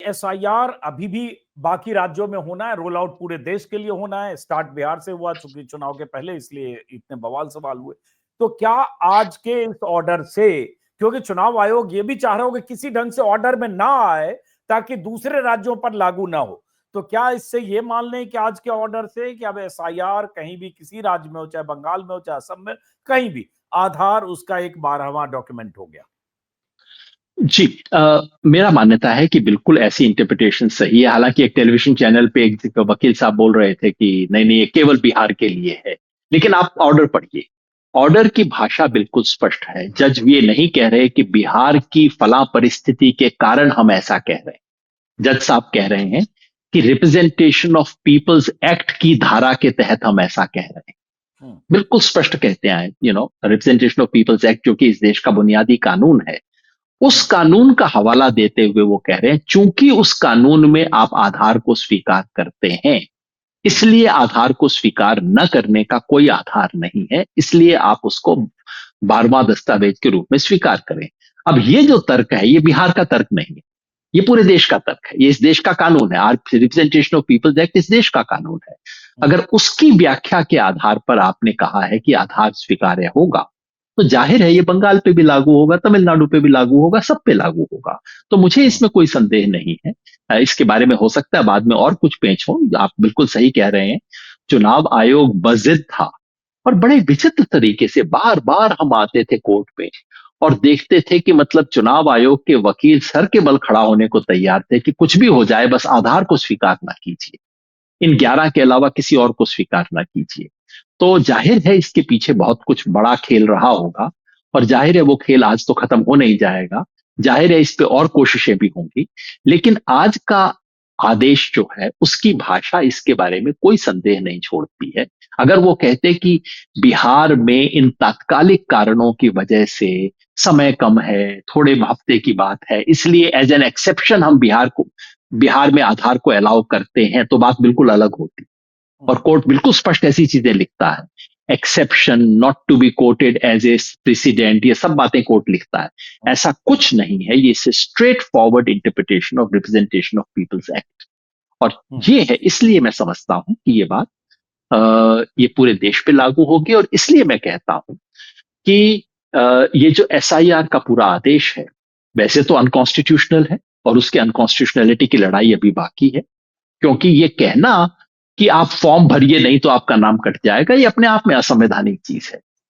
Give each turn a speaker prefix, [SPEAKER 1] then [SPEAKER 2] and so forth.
[SPEAKER 1] SIR अभी भी बाकी राज्यों में होना है, रोल आउट पूरे देश के लिए होना है। स्टार्ट बिहार से हुआ चूंकि चुनाव के पहले, इसलिए इतने बवाल सवाल हुए। तो क्या आज के इस ऑर्डर से, क्योंकि चुनाव आयोग ये भी चाह रहा हो कि किसी ढंग से ऑर्डर में ना आए ताकि दूसरे राज्यों पर लागू ना हो, तो क्या इससे ये मान लें कि आज के ऑर्डर से कि अब एसआईआर कहीं भी किसी राज्य में हो, चाहे बंगाल में हो चाहे असम में, कहीं भी आधार उसका एक 12वां डॉक्यूमेंट हो गया?
[SPEAKER 2] जी। मेरा मान्यता है कि बिल्कुल ऐसी इंटरप्रिटेशन सही है। हालांकि एक टेलीविजन चैनल पे एक वकील साहब बोल रहे थे कि नहीं नहीं, ये केवल बिहार के लिए है। लेकिन आप ऑर्डर पढ़िए, ऑर्डर की भाषा बिल्कुल स्पष्ट है। जज ये नहीं कह रहे कि बिहार की फला परिस्थिति के कारण हम ऐसा कह रहे हैं। जज साहब कह रहे हैं कि रिप्रेजेंटेशन ऑफ पीपल्स एक्ट की धारा के तहत हम ऐसा कह रहे हैं। बिल्कुल स्पष्ट कहते हैं, रिप्रेजेंटेशन ऑफ पीपल्स एक्ट, जो कि इस देश का बुनियादी कानून है, उस कानून का हवाला देते हुए वो कह रहे हैं चूंकि उस कानून में आप आधार को स्वीकार करते हैं, इसलिए आधार को स्वीकार न करने का कोई आधार नहीं है, इसलिए आप उसको 12वां दस्तावेज के रूप में स्वीकार करें। अब ये जो तर्क है, ये बिहार का तर्क नहीं है, ये पूरे देश का तर्क है, ये इस देश का कानून है। रिप्रेजेंटेशन ऑफ पीपल्स एक्ट इस देश का कानून है। अगर उसकी व्याख्या के आधार पर आपने कहा है कि आधार स्वीकार्य होगा, तो जाहिर है ये बंगाल पे भी लागू होगा, तमिलनाडु पे भी लागू होगा, सब पे लागू होगा। तो मुझे इसमें कोई संदेह नहीं है। इसके बारे में हो सकता है बाद में और कुछ पेच हो। आप बिल्कुल सही कह रहे हैं, चुनाव आयोग बजिद था और बड़े विचित्र तरीके से बार बार हम आते थे कोर्ट पे और देखते थे कि मतलब चुनाव आयोग के वकील सर के बल खड़ा होने को तैयार थे कि कुछ भी हो जाए, बस आधार को स्वीकार ना कीजिए, इन 11 के अलावा किसी और को स्वीकार ना कीजिए। तो जाहिर है इसके पीछे बहुत कुछ बड़ा खेल रहा होगा, और जाहिर है वो खेल आज तो खत्म हो नहीं जाएगा। जाहिर है इस पे और कोशिशें भी होंगी, लेकिन आज का आदेश जो है उसकी भाषा इसके बारे में कोई संदेह नहीं छोड़ती है। अगर वो कहते कि बिहार में इन तात्कालिक कारणों की वजह से समय कम है, थोड़े हफ्ते की बात है, इसलिए एज एन एक्सेप्शन हम बिहार में आधार को अलाउ करते हैं, तो बात बिल्कुल अलग होती। और कोर्ट बिल्कुल स्पष्ट ऐसी चीजें लिखता है, exception not to be quoted as a president, ये सब बातें कोर्ट लिखता है। ऐसा कुछ नहीं है, ये straightforward interpretation of representation of people's act. और ये है, इसलिए मैं समझता हूं कि ये बात ये पूरे देश पे लागू होगी। और इसलिए मैं कहता हूं कि ये जो एसआईआर का पूरा आदेश है, वैसे तो अनकॉन्स्टिट्यूशनल है और उसके अनकॉन्स्टिट्यूशनलिटी की लड़ाई अभी बाकी है। क्योंकि ये कहना कि आप फॉर्म भरिए नहीं तो आपका नाम कट जाएगा, ये अपने आप में असंवैधानिक चीज है।